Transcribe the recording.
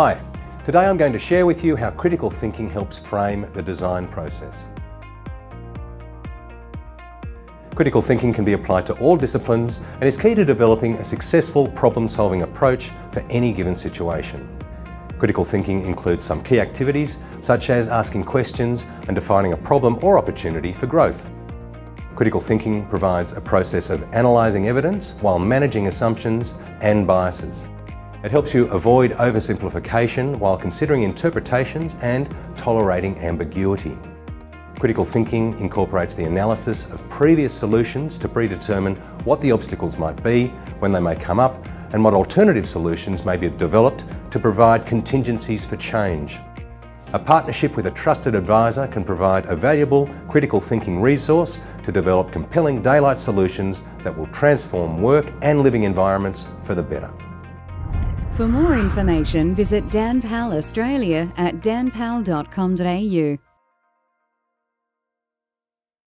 Hi, today I'm going to share with you how critical thinking helps frame the design process. Critical thinking can be applied to all disciplines and is key to developing a successful problem-solving approach for any given situation. Critical thinking includes some key activities such as asking questions and defining a problem or opportunity for growth. Critical thinking provides a process of analysing evidence while managing assumptions and biases. It helps you avoid oversimplification while considering interpretations and tolerating ambiguity. Critical thinking incorporates the analysis of previous solutions to predetermine what the obstacles might be when they may come up and what alternative solutions may be developed to provide contingencies for change. A partnership with a trusted advisor can provide a valuable critical thinking resource to develop compelling daylight solutions that will transform work and living environments for the better. For more information, visit Danpal Australia at danpal.com.au.